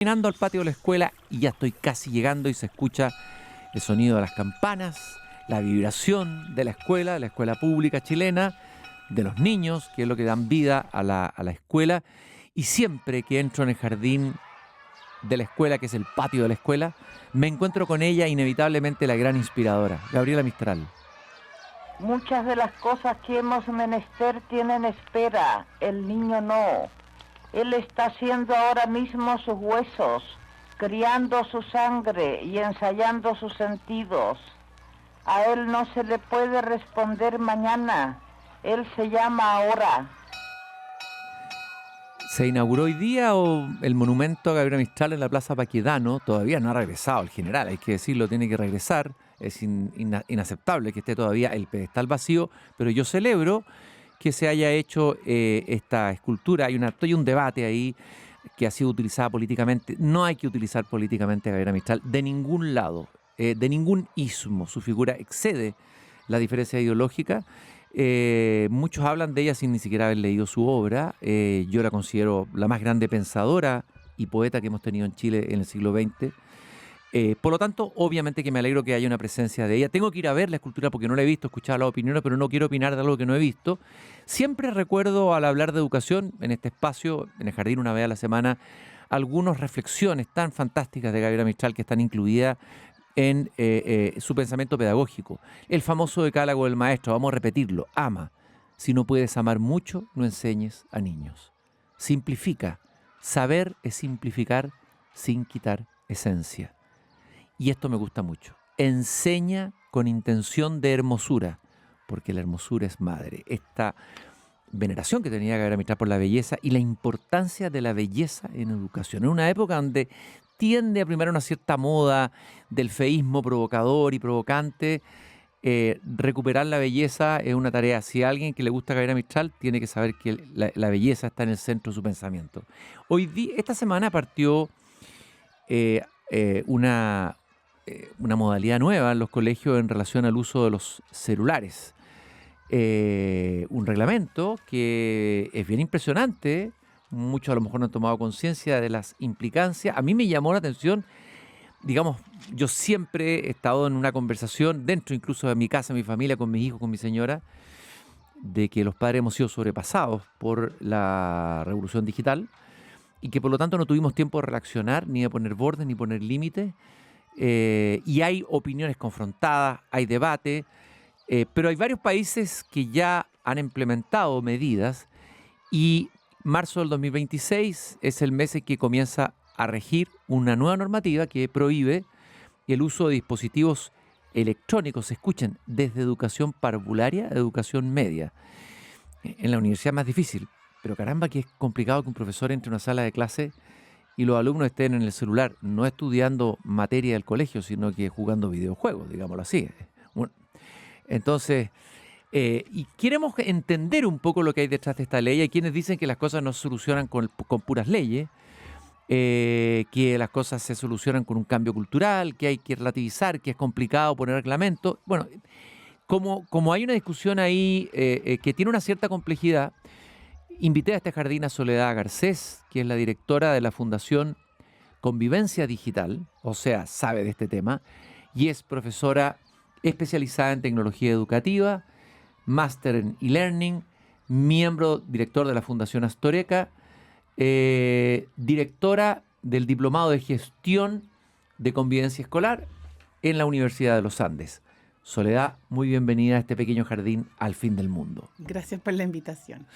Caminando al patio de la escuela y ya estoy casi llegando y se escucha el sonido de las campanas, la vibración de la escuela pública chilena, de los niños, que es lo que dan vida a la escuela. Y siempre que entro en el jardín de la escuela, que es el patio de la escuela, me encuentro con ella, inevitablemente la gran inspiradora, Gabriela Mistral. Muchas de las cosas que hemos menester tienen espera, el niño no. Él está haciendo ahora mismo sus huesos, criando su sangre y ensayando sus sentidos. A él no se le puede responder mañana, él se llama ahora. Se inauguró hoy día el monumento a Gabriela Mistral en la Plaza Baquedano. Todavía no ha regresado el general, hay que decirlo, tiene que regresar. Es inaceptable que esté todavía el pedestal vacío, pero yo celebro que se haya hecho esta escultura. Hay un debate ahí que ha sido utilizada políticamente. No hay que utilizar políticamente a Gabriela Mistral de ningún lado, de ningún ismo. Su figura excede la diferencia ideológica. Muchos hablan de ella sin ni siquiera haber leído su obra. Yo la considero la más grande pensadora y poeta que hemos tenido en Chile en el siglo XX. Por lo tanto, obviamente que me alegro que haya una presencia de ella. Tengo que ir a ver la escultura porque no la he visto, escuchar las opiniones, pero no quiero opinar de algo que no he visto. Siempre recuerdo al hablar de educación en este espacio, en el jardín una vez a la semana, algunas reflexiones tan fantásticas de Gabriela Mistral que están incluidas en su pensamiento pedagógico. El famoso decálogo del maestro, vamos a repetirlo: ama. Si no puedes amar mucho, no enseñes a niños. Simplifica. Saber es simplificar sin quitar esencia. Y esto me gusta mucho. Enseña con intención de hermosura, porque la hermosura es madre. Esta veneración que tenía Gabriela Mistral por la belleza y la importancia de la belleza en educación. En una época donde tiende a primar una cierta moda del feísmo provocador y provocante, recuperar la belleza es una tarea. Si a alguien que le gusta Gabriela Mistral, tiene que saber que la belleza está en el centro de su pensamiento. Esta semana partió una modalidad nueva en los colegios en relación al uso de los celulares. Un reglamento que es bien impresionante. Muchos a lo mejor no han tomado conciencia de las implicancias. A mí me llamó la atención, digamos, yo siempre he estado en una conversación dentro incluso de mi casa, mi familia, con mis hijos, con mi señora, de que los padres hemos sido sobrepasados por la revolución digital y que por lo tanto no tuvimos tiempo de reaccionar, ni de poner bordes, ni poner límites. Y hay opiniones confrontadas, hay debate, pero hay varios países que ya han implementado medidas y marzo del 2026 es el mes en que comienza a regir una nueva normativa que prohíbe el uso de dispositivos electrónicos, escuchen, desde educación parvularia a educación media. En la universidad es más difícil, pero caramba que es complicado que un profesor entre a una sala de clase y los alumnos estén en el celular, no estudiando materia del colegio, sino que jugando videojuegos, digámoslo así. Bueno, entonces, y queremos entender un poco lo que hay detrás de esta ley. Hay quienes dicen que las cosas no se solucionan con puras leyes, que las cosas se solucionan con un cambio cultural, que hay que relativizar, que es complicado poner reglamento. Bueno, como hay una discusión ahí que tiene una cierta complejidad, invité a este jardín a Soledad Garcés, que es la directora de la Fundación Convivencia Digital, o sea, sabe de este tema, y es profesora especializada en tecnología educativa, máster en e-learning, director de la Fundación Astoreca, directora del Diplomado de Gestión de Convivencia Escolar en la Universidad de los Andes. Soledad, muy bienvenida a este pequeño jardín al fin del mundo. Gracias por la invitación.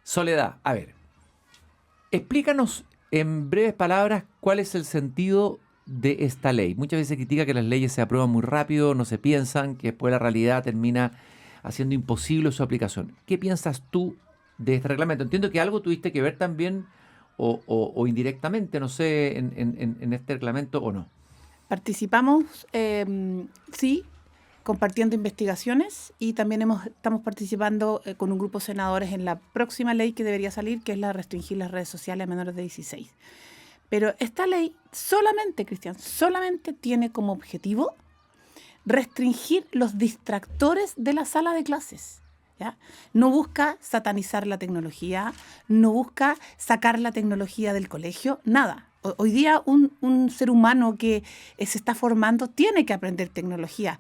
Soledad, a ver, explícanos en breves palabras cuál es el sentido de esta ley. Muchas veces se critica que las leyes se aprueban muy rápido, no se piensan, que después la realidad termina haciendo imposible su aplicación. ¿Qué piensas tú de este reglamento? Entiendo que algo tuviste que ver también o indirectamente, no sé, en este reglamento o no. Participamos, sí, compartiendo investigaciones y también estamos participando con un grupo de senadores en la próxima ley que debería salir, que es la de restringir las redes sociales a menores de 16. Pero esta ley solamente, Cristian, solamente tiene como objetivo restringir los distractores de la sala de clases. ¿Ya? No busca satanizar la tecnología, no busca sacar la tecnología del colegio, nada. Hoy día un ser humano que se está formando tiene que aprender tecnología.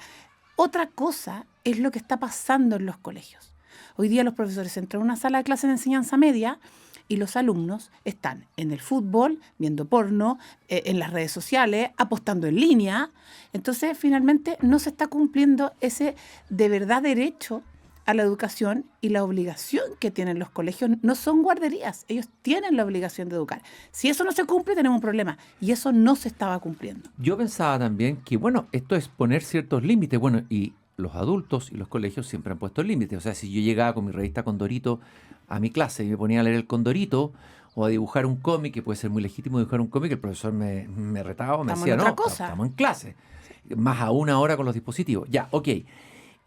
Otra cosa es lo que está pasando en los colegios. Hoy día los profesores entran a una sala de clase de enseñanza media y los alumnos están en el fútbol, viendo porno, en las redes sociales, apostando en línea. Entonces, finalmente, no se está cumpliendo ese de verdad derecho a la educación, y la obligación que tienen los colegios no son guarderías, ellos tienen la obligación de educar. Si eso no se cumple, tenemos un problema, y eso no se estaba cumpliendo. Yo pensaba también que, bueno, esto es poner ciertos límites, bueno, y los adultos y los colegios siempre han puesto límites. O sea, si yo llegaba con mi revista Condorito a mi clase y me ponía a leer el Condorito o a dibujar un cómic, que puede ser muy legítimo dibujar un cómic, el profesor me retaba, me decía, no, estamos en clase. Más aún ahora con los dispositivos. Ya, ok.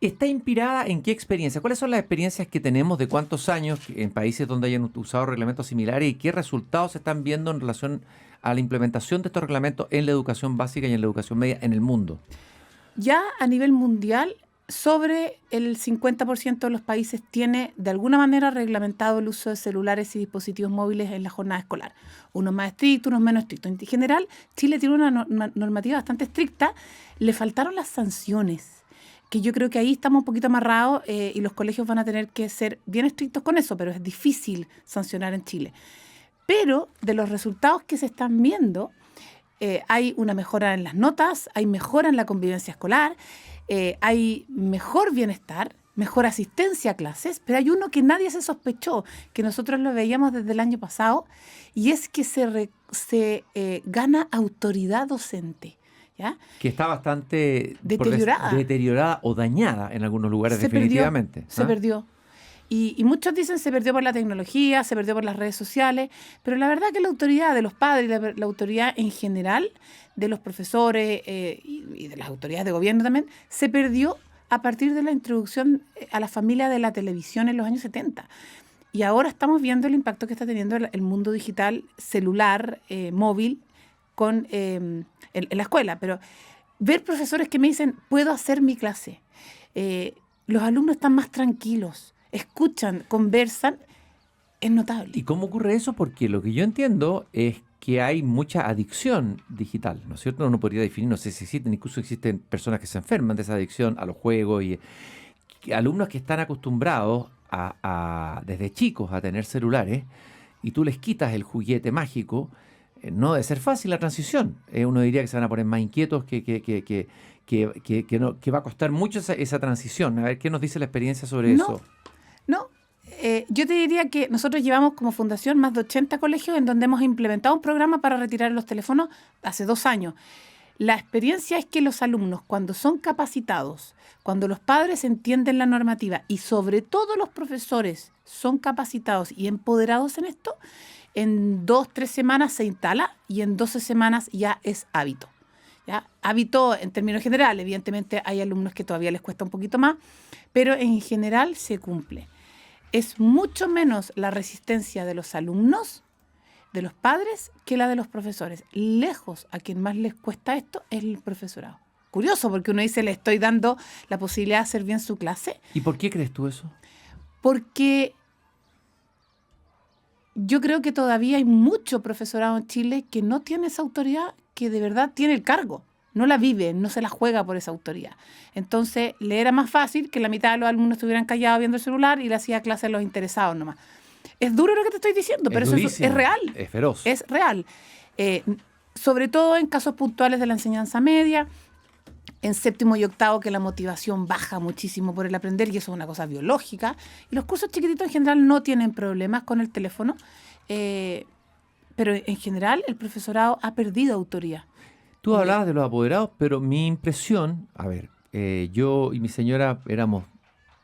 ¿Está inspirada en qué experiencia? ¿Cuáles son las experiencias que tenemos de cuántos años en países donde hayan usado reglamentos similares y qué resultados se están viendo en relación a la implementación de estos reglamentos en la educación básica y en la educación media en el mundo? Ya a nivel mundial, sobre el 50% de los países tiene de alguna manera reglamentado el uso de celulares y dispositivos móviles en la jornada escolar. Unos más estrictos, unos menos estrictos. En general, Chile tiene una normativa bastante estricta. Le faltaron las sanciones, que yo creo que ahí estamos un poquito amarrados, y los colegios van a tener que ser bien estrictos con eso, pero es difícil sancionar en Chile. Pero de los resultados que se están viendo, hay una mejora en las notas, hay mejora en la convivencia escolar, hay mejor bienestar, mejor asistencia a clases, pero hay uno que nadie se sospechó, que nosotros lo veíamos desde el año pasado, y es que se gana autoridad docente. ¿Ya? Que está bastante deteriorada o dañada en algunos lugares, definitivamente. Se perdió. Y muchos dicen se perdió por la tecnología, se perdió por las redes sociales, pero la verdad que la autoridad de los padres, la autoridad en general de los profesores, y de las autoridades de gobierno también, se perdió a partir de la introducción a la familia de la televisión en los años 70. Y ahora estamos viendo el impacto que está teniendo el mundo digital, celular, móvil, en la escuela. Pero ver profesores que me dicen, puedo hacer mi clase, los alumnos están más tranquilos, escuchan, conversan, es notable. ¿Y cómo ocurre eso? Porque lo que yo entiendo es que hay mucha adicción digital, ¿no es cierto? Uno podría definir, no sé si existen, incluso existen personas que se enferman de esa adicción a los juegos, y alumnos que están acostumbrados desde chicos a tener celulares, y tú les quitas el juguete mágico. No debe ser fácil la transición. Uno diría que se van a poner más inquietos, que va a costar mucho esa transición. A ver, ¿qué nos dice la experiencia sobre eso? No, yo te diría que nosotros llevamos como fundación más de 80 colegios en donde hemos implementado un programa para retirar los teléfonos hace 2 años. La experiencia es que los alumnos, cuando son capacitados, cuando los padres entienden la normativa y sobre todo los profesores son capacitados y empoderados en esto, en 2-3 semanas se instala y en 12 semanas ya es hábito. ¿Ya? Hábito en términos generales, evidentemente hay alumnos que todavía les cuesta un poquito más, pero en general se cumple. Es mucho menos la resistencia de los alumnos, de los padres, que la de los profesores. Lejos, a quien más les cuesta esto es el profesorado. Curioso, porque uno dice, le estoy dando la posibilidad de hacer bien su clase. ¿Y por qué crees tú eso? Porque yo creo que todavía hay mucho profesorado en Chile que no tiene esa autoridad, que de verdad tiene el cargo. No la vive, no se la juega por esa autoridad. Entonces, le era más fácil que la mitad de los alumnos estuvieran callados viendo el celular y le hacía clase a los interesados nomás. Es duro lo que te estoy diciendo, pero eso es real. Es feroz. Es real. Sobre todo en casos puntuales de la enseñanza media, en 7º y 8º, que la motivación baja muchísimo por el aprender, y eso es una cosa biológica. Y los cursos chiquititos en general no tienen problemas con el teléfono, pero en general el profesorado ha perdido autoridad. Tú hablabas de los apoderados, pero mi impresión, a ver, yo y mi señora éramos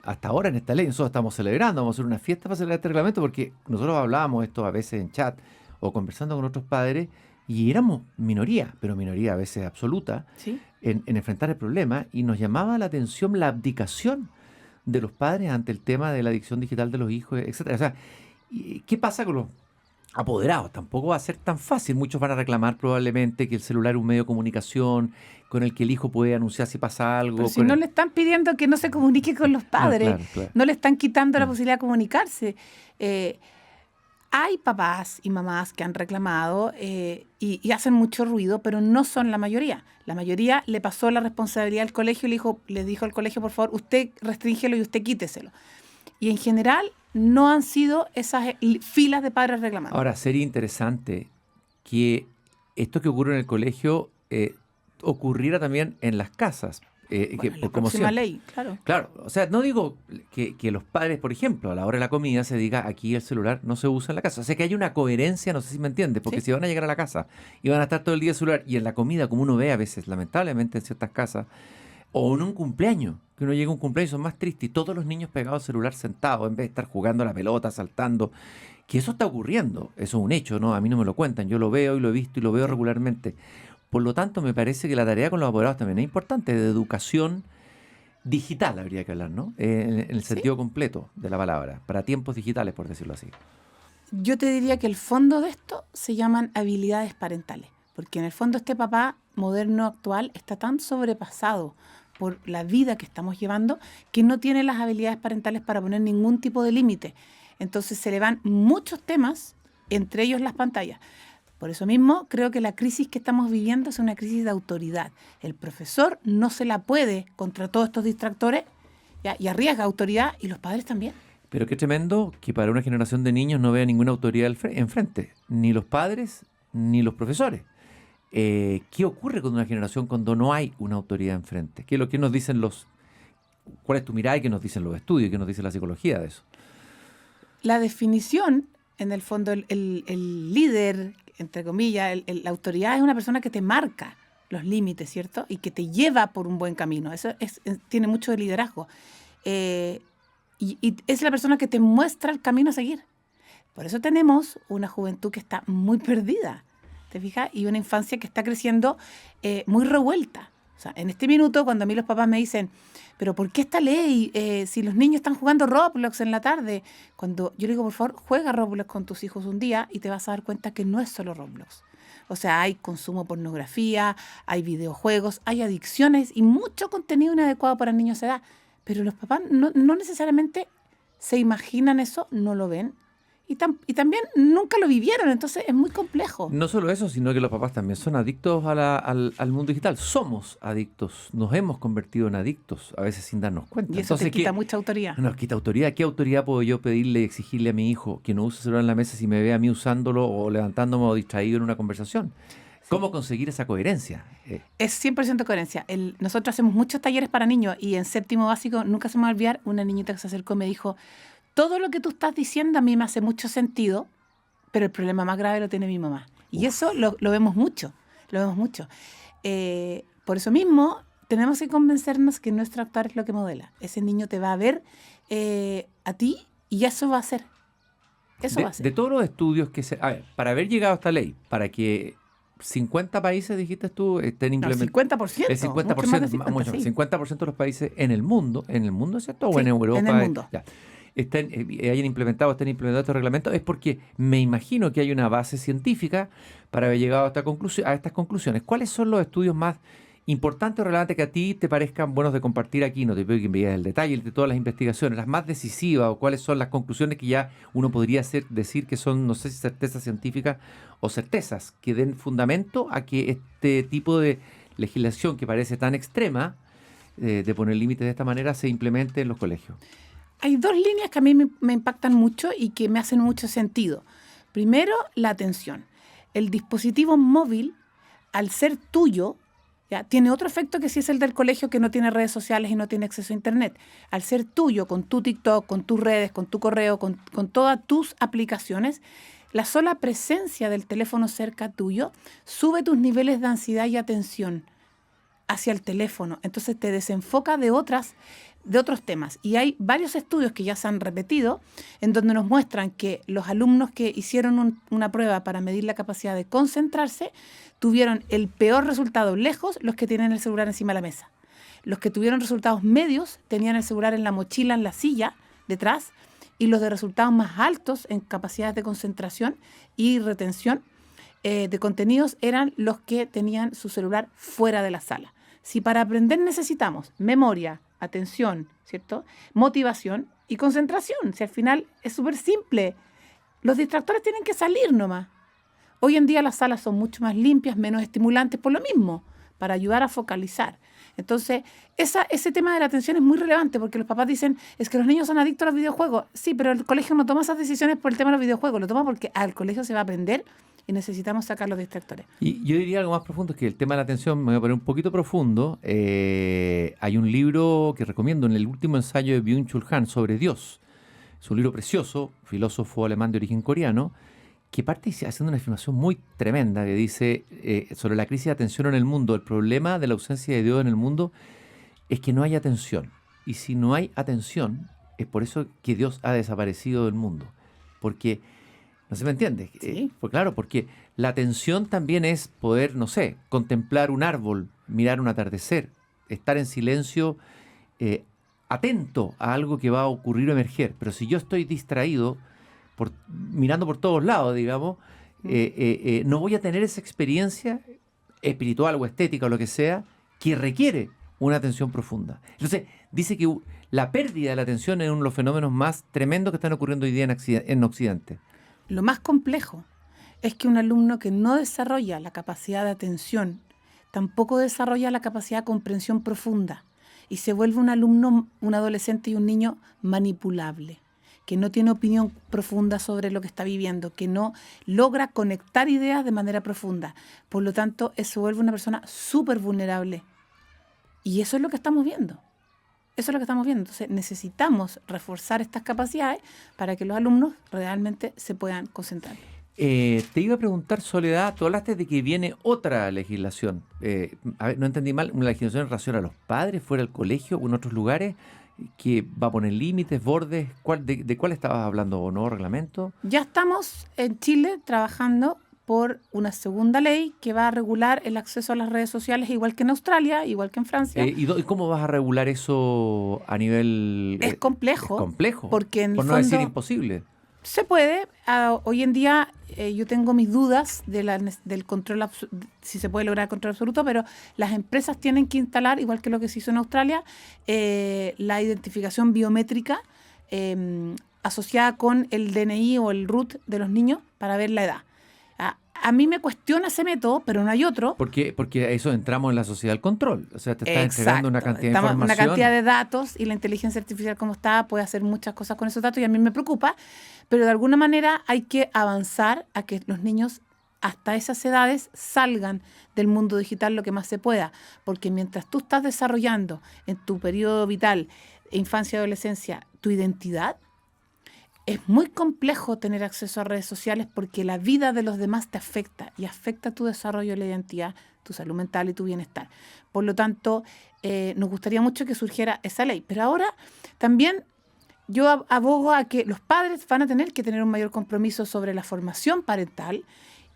hasta ahora en esta ley, nosotros estamos celebrando, vamos a hacer una fiesta para celebrar este reglamento, porque nosotros hablábamos esto a veces en chat o conversando con otros padres, y éramos minoría, pero minoría a veces absoluta, ¿Sí? en enfrentar el problema, y nos llamaba la atención la abdicación de los padres ante el tema de la adicción digital de los hijos, etcétera. O sea, ¿qué pasa con los apoderados? Tampoco va a ser tan fácil. Muchos van a reclamar probablemente que el celular es un medio de comunicación con el que el hijo puede anunciar si pasa algo. Pero si no le están pidiendo que no se comunique con los padres, claro. no le están quitando la posibilidad de comunicarse. Hay papás y mamás que han reclamado y hacen mucho ruido, pero no son la mayoría. La mayoría le pasó la responsabilidad al colegio y le dijo al colegio, por favor, usted restríngelo y usted quíteselo. Y en general no han sido esas filas de padres reclamando. Ahora, sería interesante que esto que ocurre en el colegio ocurriera también en las casas. Bueno, la próxima ley, claro. Claro, o sea, no digo que los padres, por ejemplo, a la hora de la comida se diga aquí el celular no se usa en la casa. O sea, que hay una coherencia, no sé si me entiendes, porque Sí. si van a llegar a la casa y van a estar todo el día el celular y en la comida, como uno ve a veces, lamentablemente en ciertas casas, o en un cumpleaños, que uno llega a un cumpleaños, son más tristes y todos los niños pegados al celular sentados en vez de estar jugando a la pelota, saltando, que eso está ocurriendo, eso es un hecho, ¿no? A mí no me lo cuentan, yo lo veo y lo he visto y lo veo regularmente. Por lo tanto, me parece que la tarea con los apoderados también es importante, de educación digital habría que hablar, ¿no? En el sentido completo de la palabra, para tiempos digitales, por decirlo así. Yo te diría que el fondo de esto se llaman habilidades parentales, porque en el fondo este papá moderno actual está tan sobrepasado por la vida que estamos llevando que no tiene las habilidades parentales para poner ningún tipo de límite. Entonces se le van muchos temas, entre ellos las pantallas. Por eso mismo creo que la crisis que estamos viviendo es una crisis de autoridad. El profesor no se la puede contra todos estos distractores, ¿ya? Y arriesga autoridad y los padres también. Pero qué tremendo que para una generación de niños no vea ninguna autoridad enfrente, ni los padres ni los profesores. ¿Qué ocurre con una generación cuando no hay una autoridad enfrente? ¿Qué es lo que nos dicen cuál es tu mirada y qué nos dicen los estudios y qué nos dice la psicología de eso? La definición, en el fondo, el líder, entre comillas, la autoridad es una persona que te marca los límites, ¿cierto? Y que te lleva por un buen camino. Eso tiene mucho de liderazgo. Y es la persona que te muestra el camino a seguir. Por eso tenemos una juventud que está muy perdida, ¿te fijas? Y una infancia que está creciendo muy revuelta. O sea, en este minuto, cuando a mí los papás me dicen, pero ¿por qué esta ley? Si los niños están jugando Roblox en la tarde. Cuando yo le digo, por favor, juega Roblox con tus hijos un día y te vas a dar cuenta que no es solo Roblox. O sea, hay consumo de pornografía, hay videojuegos, hay adicciones y mucho contenido inadecuado para niños de edad. Pero los papás no necesariamente se imaginan eso, no lo ven. Y también nunca lo vivieron, entonces es muy complejo. No solo eso, sino que los papás también son adictos al mundo digital. Somos adictos, nos hemos convertido en adictos, a veces sin darnos cuenta. Y eso Entonces, te quita mucha autoridad. Nos quita autoridad. ¿Qué autoridad puedo yo pedirle y exigirle a mi hijo que no use el celular en la mesa si me ve a mí usándolo o levantándome o distraído en una conversación? ¿Cómo conseguir esa coherencia? Es 100% coherencia. Nosotros hacemos muchos talleres para niños y en séptimo básico, nunca se me va a olvidar, una niñita que se acercó y me dijo, todo lo que tú estás diciendo a mí me hace mucho sentido, pero el problema más grave lo tiene mi mamá. Y eso lo vemos mucho, lo vemos mucho. Por eso mismo, tenemos que convencernos que nuestro actuar es lo que modela. Ese niño te va a ver a ti y eso va a ser. Eso va a ser. De todos los estudios que se... A ver, para haber llegado a esta ley, para que 50 países, dijiste tú, estén implementando... No, el 50%. El 50%, mucho, sí. 50% de los países en el mundo, ¿es cierto? ¿O Sí, en Europa? en el mundo. Ya. Estén implementado este reglamento, es porque me imagino que hay una base científica para haber llegado a estas conclusiones. ¿Cuáles son los estudios más importantes o relevantes que a ti te parezcan buenos de compartir aquí? No te pido que me digas el detalle de todas las investigaciones, las más decisivas o cuáles son las conclusiones que ya uno podría decir que son, no sé si certezas científicas o certezas que den fundamento a que este tipo de legislación que parece tan extrema, de poner límites de esta manera, se implemente en los colegios. Hay dos líneas que a mí me impactan mucho y que me hacen mucho sentido. Primero, la atención. El dispositivo móvil, al ser tuyo, ¿ya? Tiene otro efecto que si es el del colegio que no tiene redes sociales y no tiene acceso a internet. Al ser tuyo, con tu TikTok, con tus redes, con tu correo, con todas tus aplicaciones, la sola presencia del teléfono cerca tuyo sube tus niveles de ansiedad y atención hacia el teléfono. Entonces te desenfoca de otros temas. Y hay varios estudios que ya se han repetido en donde nos muestran que los alumnos que hicieron una prueba para medir la capacidad de concentrarse tuvieron el peor resultado lejos los que tienen el celular encima de la mesa. Los que tuvieron resultados medios tenían el celular en la mochila, en la silla, detrás, y los de resultados más altos en capacidades de concentración y retención de contenidos eran los que tenían su celular fuera de la sala. Si para aprender necesitamos memoria, atención, ¿cierto? Motivación y concentración. Si al final es súper simple Los distractores tienen que salir nomás. Hoy en día las salas son mucho más limpias, menos estimulantes, por lo mismo, para ayudar a focalizar. Entonces, ese tema de la atención es muy relevante porque los papás dicen, es que los niños son adictos a los videojuegos. Sí, pero el colegio no toma esas decisiones por el tema de los videojuegos, lo toma porque al colegio se va a aprender y necesitamos sacar los distractores. Y yo diría algo más profundo, es que el tema de la atención, me voy a poner un poquito profundo. Hay un libro que recomiendo, en el último ensayo de Byung-Chul Han sobre Dios. Es un libro precioso, filósofo alemán de origen coreano, que parte haciendo una afirmación muy tremenda que dice sobre la crisis de atención en el mundo. El problema de la ausencia de Dios en el mundo es que no hay atención. Y si no hay atención, es por eso que Dios ha desaparecido del mundo. Porque, no sé si me entiendes. Sí. Pues claro, porque la atención también es poder, no sé, contemplar un árbol, mirar un atardecer, estar en silencio, atento a algo que va a ocurrir o emerger. Pero si yo estoy distraído, mirando por todos lados, digamos, no voy a tener esa experiencia espiritual o estética o lo que sea que requiere una atención profunda. Entonces, dice que la pérdida de la atención es uno de los fenómenos más tremendos que están ocurriendo hoy día en Occidente. Lo más complejo es que un alumno que no desarrolla la capacidad de atención, tampoco desarrolla la capacidad de comprensión profunda y se vuelve un alumno, un adolescente y un niño manipulable, que no tiene opinión profunda sobre lo que está viviendo, que no logra conectar ideas de manera profunda. Por lo tanto, se vuelve una persona súper vulnerable. Y eso es lo que estamos viendo. Eso es lo que estamos viendo. Entonces, necesitamos reforzar estas capacidades para que los alumnos realmente se puedan concentrar. Te iba a preguntar, Soledad, tú hablaste de que viene otra legislación. A ver, no entendí mal, una legislación en relación a los padres, fuera del colegio o en otros lugares, que va a poner límites, bordes. ¿De cuál estabas hablando? ¿O nuevo reglamento? Ya estamos en Chile trabajando por una segunda ley que va a regular el acceso a las redes sociales, igual que en Australia, igual que en Francia. ¿Y cómo vas a regular eso a nivel...? Es complejo. Es complejo, porque en el por no fondo decir imposible. se puede. Hoy en día yo tengo mis dudas del control, si se puede lograr control absoluto, pero las empresas tienen que instalar, igual que lo que se hizo en Australia, la identificación biométrica asociada con el DNI o el RUT de los niños para ver la edad. A mí me cuestiona ese método, pero no hay otro. Porque a eso entramos en la sociedad del control. O sea, te está entregando una cantidad de información. Una cantidad de datos y la inteligencia artificial como está puede hacer muchas cosas con esos datos y a mí me preocupa. Pero de alguna manera hay que avanzar a que los niños hasta esas edades salgan del mundo digital lo que más se pueda. Porque mientras tú estás desarrollando en tu periodo vital, infancia y adolescencia, tu identidad, es muy complejo tener acceso a redes sociales porque la vida de los demás te afecta y afecta tu desarrollo de la identidad, tu salud mental y tu bienestar. Por lo tanto, nos gustaría mucho que surgiera esa ley. Pero ahora también yo abogo a que los padres van a tener que tener un mayor compromiso sobre la formación parental,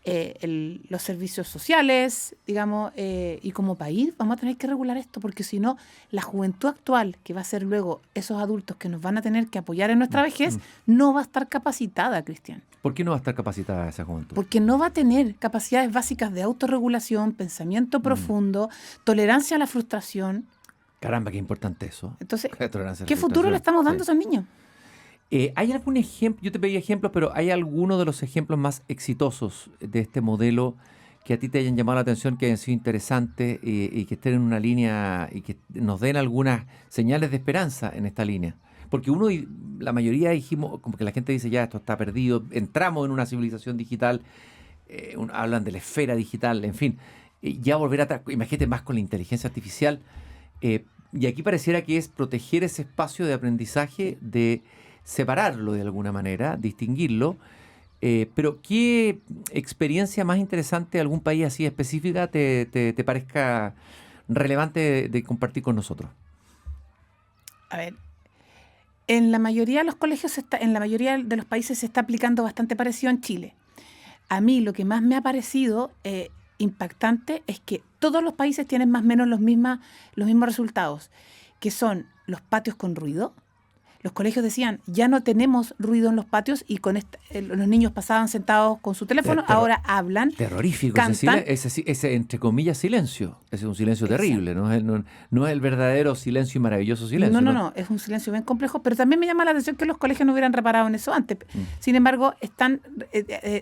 los servicios sociales, digamos, y como país vamos a tener que regular esto, porque si no, la juventud actual, que va a ser luego esos adultos que nos van a tener que apoyar en nuestra vejez, no va a estar capacitada, Cristian. ¿Por qué no va a estar capacitada esa juventud? Porque no va a tener capacidades básicas de autorregulación, pensamiento profundo, tolerancia a la frustración. Caramba, qué importante eso. Entonces, ¿qué futuro le estamos dando a esos niños? ¿Hay algún ejemplo? Yo te pedí ejemplos, pero ¿hay alguno de los ejemplos más exitosos de este modelo que a ti te hayan llamado la atención, que hayan sido interesantes y que estén en una línea y que nos den algunas señales de esperanza en esta línea? Porque la mayoría dijimos, como que la gente dice, ya, esto está perdido, entramos en una civilización digital, hablan de la esfera digital, en fin, ya volver atrás, imagínate más con la inteligencia artificial, y aquí pareciera que es proteger ese espacio de aprendizaje, de separarlo de alguna manera, distinguirlo, pero ¿qué experiencia más interesante de algún país así específica te parezca relevante de compartir con nosotros? A ver, en la mayoría de los colegios, en la mayoría de los países se está aplicando bastante parecido en Chile. A mí lo que más me ha parecido impactante es que todos los países tienen más o menos los mismos resultados, que son los patios con ruido, los colegios decían, ya no tenemos ruido en los patios y con los niños pasaban sentados con su teléfono, ahora hablan, terrorífico, cantan. ese entre comillas silencio. Ese es un silencio terrible, no es el verdadero silencio y maravilloso silencio. No, es un silencio bien complejo, pero también me llama la atención que los colegios no hubieran reparado en eso antes. Sin embargo, están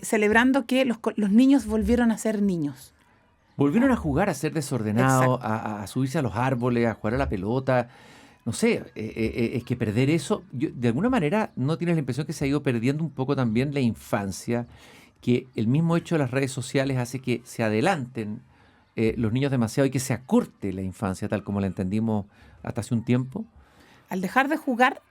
celebrando que los niños volvieron a ser niños. Volvieron a jugar, a ser desordenados, a subirse a los árboles, a jugar a la pelota. No sé, es que perder eso, de alguna manera no tienes la impresión que se ha ido perdiendo un poco también la infancia, que el mismo hecho de las redes sociales hace que se adelanten los niños demasiado y que se acorte la infancia tal como la entendimos hasta hace un tiempo? Al dejar de jugar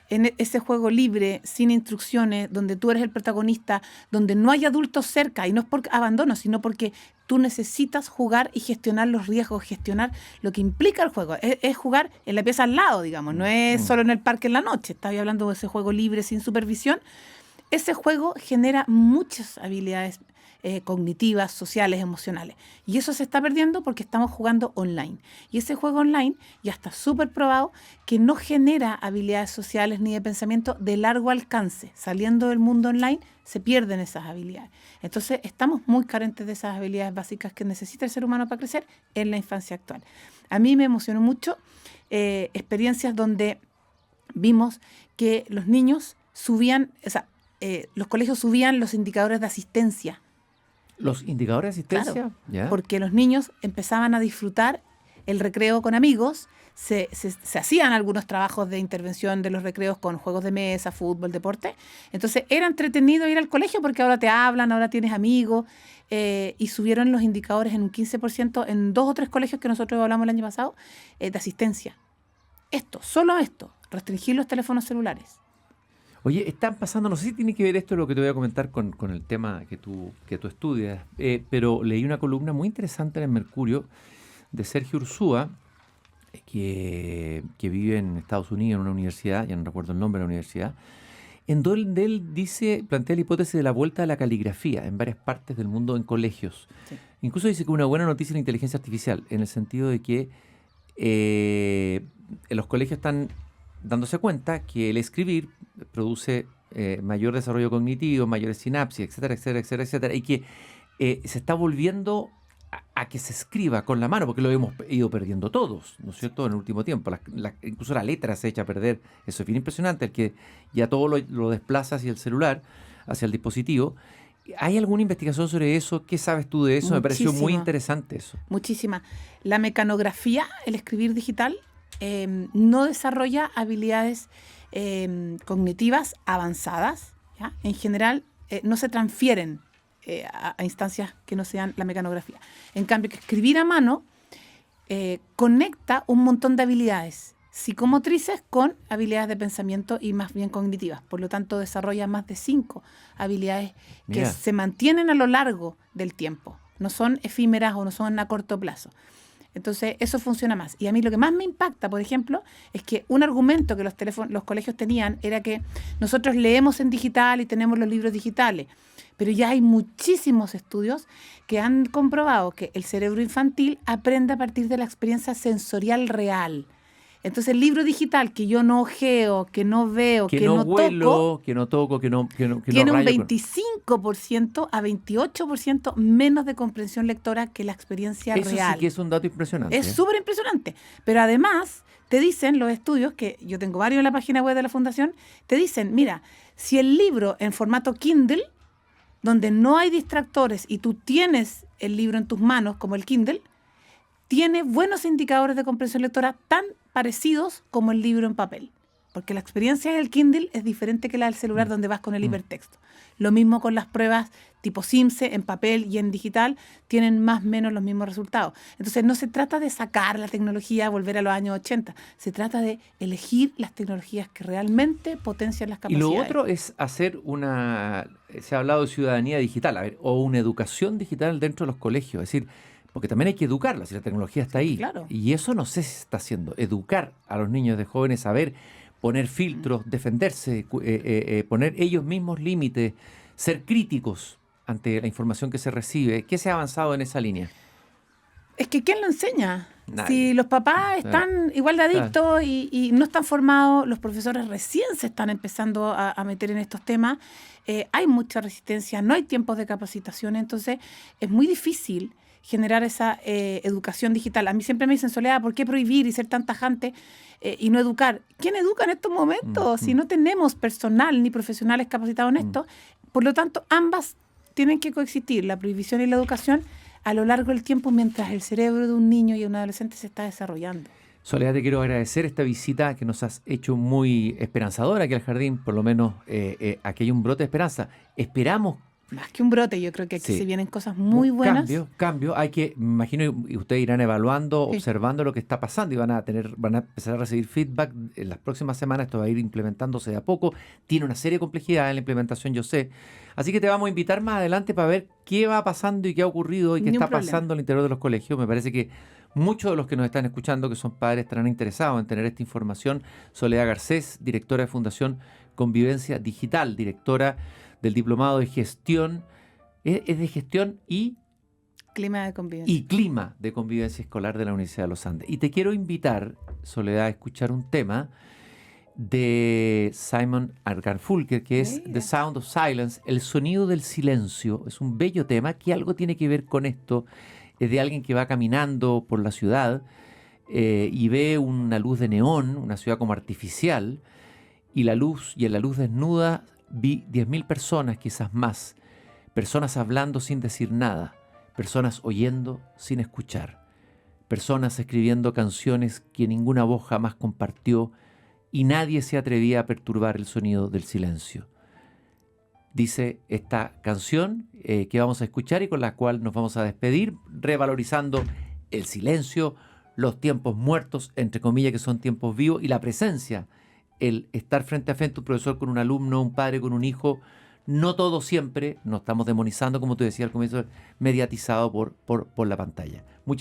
en ese juego libre, sin instrucciones, donde tú eres el protagonista, donde no hay adultos cerca, y no es por abandono, sino porque tú necesitas jugar y gestionar los riesgos, gestionar lo que implica el juego. Es jugar en la pieza al lado, digamos, no es solo en el parque en la noche. Estaba hablando de ese juego libre, sin supervisión. Ese juego genera muchas habilidades cognitivas, sociales, emocionales. Y eso se está perdiendo porque estamos jugando online. Y ese juego online ya está súper probado que no genera habilidades sociales ni de pensamiento de largo alcance. Saliendo del mundo online se pierden esas habilidades. Entonces estamos muy carentes de esas habilidades básicas que necesita el ser humano para crecer en la infancia actual. A mí me emocionó mucho experiencias donde vimos que los niños subían, los colegios subían los indicadores de asistencia. ¿Los indicadores de asistencia? Claro, ¿Ya? porque los niños empezaban a disfrutar el recreo con amigos, se hacían algunos trabajos de intervención de los recreos con juegos de mesa, fútbol, deporte. Entonces era entretenido ir al colegio porque ahora te hablan, ahora tienes amigos, y subieron los indicadores en un 15% en 2 o 3 colegios que nosotros hablamos el año pasado, de asistencia. Solo esto, restringir los teléfonos celulares. Oye, están pasando, no sé si tiene que ver esto lo que te voy a comentar con el tema que tú estudias, pero leí una columna muy interesante en el Mercurio de Sergio Ursúa, que vive en Estados Unidos en una universidad, ya no recuerdo el nombre de la universidad, en donde él plantea la hipótesis de la vuelta a la caligrafía en varias partes del mundo en colegios. Sí. Incluso dice que una buena noticia es la inteligencia artificial, en el sentido de que en los colegios están dándose cuenta que el escribir produce mayor desarrollo cognitivo, mayores sinapsis, etcétera, etcétera, etcétera, etcétera, y que se está volviendo a que se escriba con la mano, porque lo hemos ido perdiendo todos, ¿no es cierto?, en el último tiempo. Incluso la letra se echa a perder. Eso es bien impresionante, el que ya todo lo desplaza hacia el celular, hacia el dispositivo. ¿Hay alguna investigación sobre eso? ¿Qué sabes tú de eso? Muchísima. Me pareció muy interesante eso. Muchísima. La mecanografía, el escribir digital, no desarrolla habilidades cognitivas avanzadas, ¿ya? En general no se transfieren a instancias que no sean la mecanografía. En cambio, que escribir a mano conecta un montón de habilidades psicomotrices con habilidades de pensamiento y más bien cognitivas. Por lo tanto, desarrolla más de 5 habilidades que se mantienen a lo largo del tiempo. No son efímeras o no son a corto plazo. Entonces, eso funciona más. Y a mí lo que más me impacta, por ejemplo, es que un argumento que los colegios tenían era que nosotros leemos en digital y tenemos los libros digitales, pero ya hay muchísimos estudios que han comprobado que el cerebro infantil aprende a partir de la experiencia sensorial real. Entonces, el libro digital que yo no ojeo, que no veo, que no huelo, toco, que no tiene un 25% a 28% menos de comprensión lectora que la experiencia real. Eso sí que es un dato impresionante. Es súper impresionante. Pero además, te dicen los estudios, que yo tengo varios en la página web de la Fundación, te dicen, mira, si el libro en formato Kindle, donde no hay distractores y tú tienes el libro en tus manos, como el Kindle, tiene buenos indicadores de comprensión lectora tan parecidos como el libro en papel. Porque la experiencia del Kindle es diferente que la del celular donde vas con el hipertexto. Lo mismo con las pruebas tipo SIMSE en papel y en digital, tienen más o menos los mismos resultados. Entonces no se trata de sacar la tecnología, volver a los años 80. Se trata de elegir las tecnologías que realmente potencian las capacidades. Y lo otro es hacer se ha hablado de ciudadanía digital, o una educación digital dentro de los colegios. Es decir, porque también hay que educarla, si la tecnología está ahí. Claro. Y eso no sé si se está haciendo. Educar a los niños de jóvenes, saber poner filtros, defenderse, poner ellos mismos límites, ser críticos ante la información que se recibe. ¿Qué se ha avanzado en esa línea? Es que ¿quién lo enseña? Nadie. Si los papás están igual de adictos y no están formados, los profesores recién se están empezando a meter en estos temas, hay mucha resistencia, no hay tiempos de capacitación, entonces es muy difícil generar esa educación digital. A mí siempre me dicen, Soledad, ¿por qué prohibir y ser tan tajante y no educar? ¿Quién educa en estos momentos? Si no tenemos personal ni profesionales capacitados en esto, por lo tanto, ambas tienen que coexistir, la prohibición y la educación, a lo largo del tiempo mientras el cerebro de un niño y un adolescente se está desarrollando. Soledad, te quiero agradecer esta visita que nos has hecho muy esperanzadora aquí al jardín, por lo menos aquí hay un brote de esperanza. Esperamos. Más que un brote, yo creo que aquí Sí. se vienen cosas muy buenas. Cambio. Hay que, me imagino, y ustedes irán evaluando, Sí. observando lo que está pasando y van a empezar a recibir feedback en las próximas semanas. Esto va a ir implementándose de a poco. Tiene una serie de complejidades en la implementación, yo sé. Así que te vamos a invitar más adelante para ver qué va pasando y qué ha ocurrido y qué Ni un está problema. pasando al interior de los colegios. Me parece que muchos de los que nos están escuchando, que son padres, estarán interesados en tener esta información. Soledad Garcés, directora de Fundación Convivencia Digital, directora del Diplomado de Gestión. Es de gestión y Clima de convivencia. clima de convivencia escolar de la Universidad de los Andes. Y te quiero invitar, Soledad, a escuchar un tema de Simon Garfunkel, que es Mira. The Sound of Silence, el sonido del silencio. Es un bello tema que algo tiene que ver con esto. Es de alguien que va caminando por la ciudad y ve una luz de neón, una ciudad como artificial, y en la luz desnuda vi 10.000 personas, quizás más. Personas hablando sin decir nada, personas oyendo sin escuchar, personas escribiendo canciones que ninguna voz jamás compartió y nadie se atrevía a perturbar el sonido del silencio. Dice esta canción que vamos a escuchar y con la cual nos vamos a despedir, revalorizando el silencio, los tiempos muertos, entre comillas, que son tiempos vivos, y la presencia, el estar frente a frente, un profesor con un alumno, un padre con un hijo. No todo siempre, no estamos demonizando, como tú decías al comienzo, mediatizado por la pantalla. Muchas